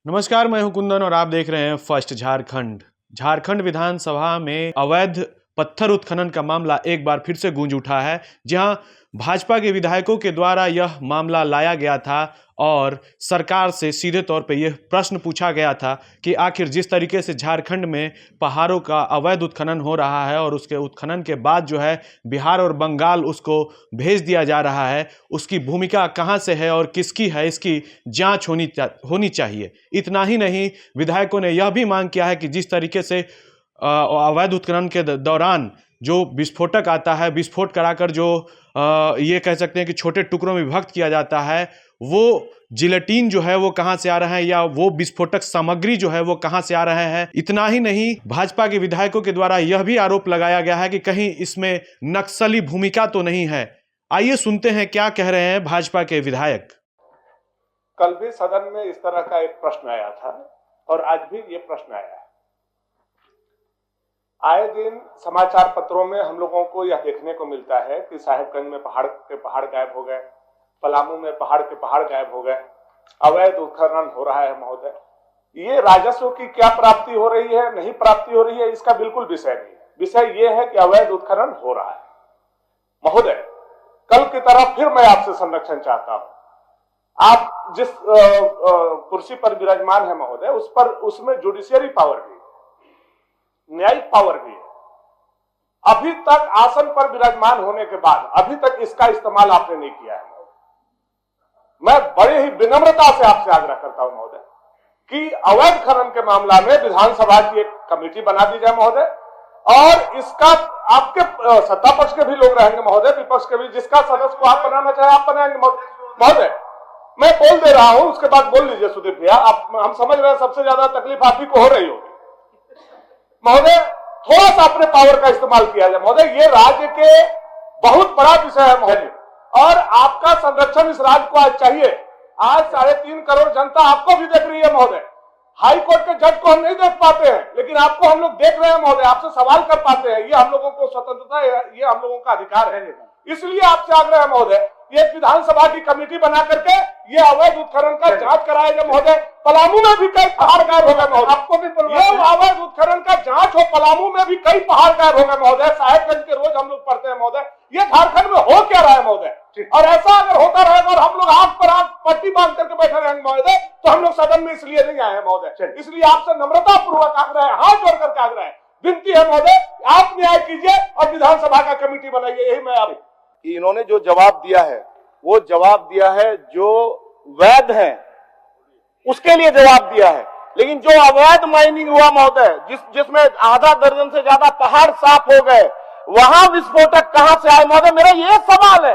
नमस्कार, मैं हूं कुंदन और आप देख रहे हैं फर्स्ट झारखंड। झारखंड विधानसभा में अवैध पत्थर उत्खनन का मामला एक बार फिर से गूंज उठा है, जहां भाजपा के विधायकों के द्वारा यह मामला लाया गया था और सरकार से सीधे तौर पे यह प्रश्न पूछा गया था कि आखिर जिस तरीके से झारखंड में पहाड़ों का अवैध उत्खनन हो रहा है और उसके उत्खनन के बाद जो है बिहार और बंगाल उसको भेज दिया जा रहा है, उसकी भूमिका कहां से है और किसकी है, इसकी जांच होनी चाहिए। इतना ही नहीं, विधायकों ने यह भी मांग किया है कि जिस तरीके से अवैध उत्खनन के दौरान जो विस्फोटक आता है, विस्फोट कराकर जो ये कह सकते हैं कि छोटे टुकड़ों में विभक्त किया जाता है, वो जिलेटिन जो है वो कहां से आ रहा है या वो विस्फोटक सामग्री जो है वो कहां से आ रहे हैं। इतना ही नहीं, भाजपा के विधायकों के द्वारा यह भी आरोप लगाया गया है कि कहीं इसमें नक्सली भूमिका तो नहीं है। आइए सुनते हैं क्या कह रहे हैं भाजपा के विधायक। कल भी सदन में इस तरह का एक प्रश्न आया था और आज भी ये प्रश्न आया है। आए दिन समाचार पत्रों में हम लोगों को यह देखने को मिलता है कि साहेबगंज में पहाड़ के पहाड़ गायब हो गए, पलामू में पहाड़ के पहाड़ गायब हो गए, अवैध उत्खनन हो रहा है। महोदय, ये राजस्व की क्या प्राप्ति हो रही है, नहीं प्राप्ति हो रही है, इसका बिल्कुल विषय नहीं है। विषय ये है कि अवैध उत्खनन हो रहा है। महोदय, कल की तरह फिर मैं आपसे संरक्षण चाहता हूं। आप जिस कुर्सी पर विराजमान है महोदय, उस पर उसमें जुडिशियरी पावर भी, न्यायिक पावर भी है। अभी तक आसन पर विराजमान होने के बाद अभी तक इसका इस्तेमाल आपने नहीं किया है महोदय। मैं बड़े ही विनम्रता से आपसे आग्रह करता हूं महोदय कि अवैध खनन के मामला में विधानसभा की एक कमेटी बना दी जाए महोदय, और इसका आपके सत्ता पक्ष के भी लोग रहेंगे महोदय, विपक्ष के भी, जिसका सदस्य को आप बनाना चाहे आप बनाएंगे महोदय। मैं बोल दे रहा हूं, उसके बाद बोल लीजिए सुदीप भैया। हम समझ रहे हैं सबसे ज्यादा तकलीफ आप ही को हो रही होगी महोदय। थोड़ा सा अपने पावर का इस्तेमाल किया जाए महोदय। ये राज्य के बहुत बड़ा विषय है महोदय, और आपका संरक्षण इस राज्य को आज चाहिए। आज 3.5 करोड़ जनता आपको भी देख रही है महोदय। हाई कोर्ट के जज को हम नहीं देख पाते हैं, लेकिन आपको हम लोग देख रहे हैं महोदय, आपसे सवाल कर पाते हैं। ये हम लोगों को स्वतंत्रता है, ये हम लोगों का अधिकार है। इसलिए आपसे आग्रह है महोदय, ये विधानसभा की कमेटी बना करके ये अवैध उत्खनन का जांच कराया जाए महोदय। पलामू में भी कई पहाड़ गायब हो गए महोदय, आपको भी ये अवैध उत्खनन का जांच हो। पलामू में भी कई पहाड़ गायब हो गए महोदय। साहेबगंज के रोज हम लोग पढ़ते हैं महोदय। ये झारखंड में हो क्या रहा है महोदय? और ऐसा अगर होता रहेगा और हम लोग आंख पर आंख पट्टी बांध करके बैठे रहेंगे महोदय, तो हम लोग सदन में इसलिए नहीं आए हैं महोदय। इसलिए आपसे नम्रता पूर्वक आग्रह है, हाथ जोड़ करके आग्रह है, विनती है महोदय, आप न्याय कीजिए और विधानसभा का कमेटी बनाइए। यही मैं आप इन्होंने जो जवाब दिया है वो जवाब दिया है जो वैध है उसके लिए जवाब दिया है, लेकिन जो अवैध माइनिंग हुआ महोदय, जिसमें आधा दर्जन से ज्यादा पहाड़ साफ हो गए, वहां विस्फोटक कहां से आए महोदय? मेरा ये सवाल है।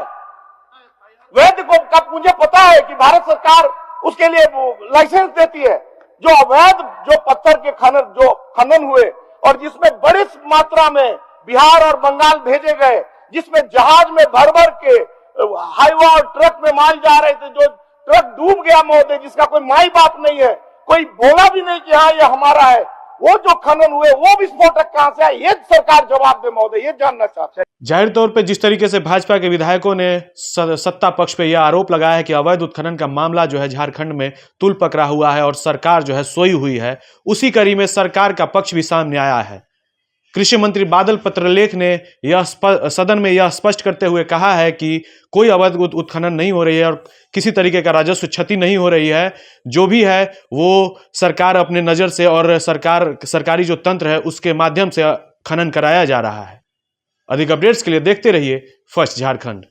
वैध को कब मुझे पता है कि भारत सरकार उसके लिए लाइसेंस देती है। जो अवैध जो पत्थर के खनन हुए और जिसमें बड़ी मात्रा में बिहार और बंगाल भेजे गए, जिसमें जहाज में भर भर के हाईवा और ट्रक में माल जा रहे थे, जो ट्रक डूब गया महोदय, जिसका कोई माई बाप नहीं है, कोई बोला भी नहीं कि हाँ ये हमारा है। वो जो खनन हुए वो विस्फोटक कहां से आए, ये सरकार जवाब दे महोदय, ये जानना चाहते हैं। जाहिर तौर पे जिस तरीके से भाजपा के विधायकों ने सत्ता पक्ष पे यह आरोप लगाया है कि अवैध उत्खनन का मामला जो है झारखंड में तूल पकड़ा हुआ है और सरकार जो है सोई हुई है, उसी कड़ी में सरकार का पक्ष भी सामने आया है। कृषि मंत्री बादल पत्रलेख ने यह सदन में यह स्पष्ट करते हुए कहा है कि कोई अवैध उत्खनन नहीं हो रही है और किसी तरीके का राजस्व क्षति नहीं हो रही है। जो भी है वो सरकार अपने नज़र से और सरकारी जो तंत्र है उसके माध्यम से खनन कराया जा रहा है। अधिक अपडेट्स के लिए देखते रहिए फर्स्ट झारखंड।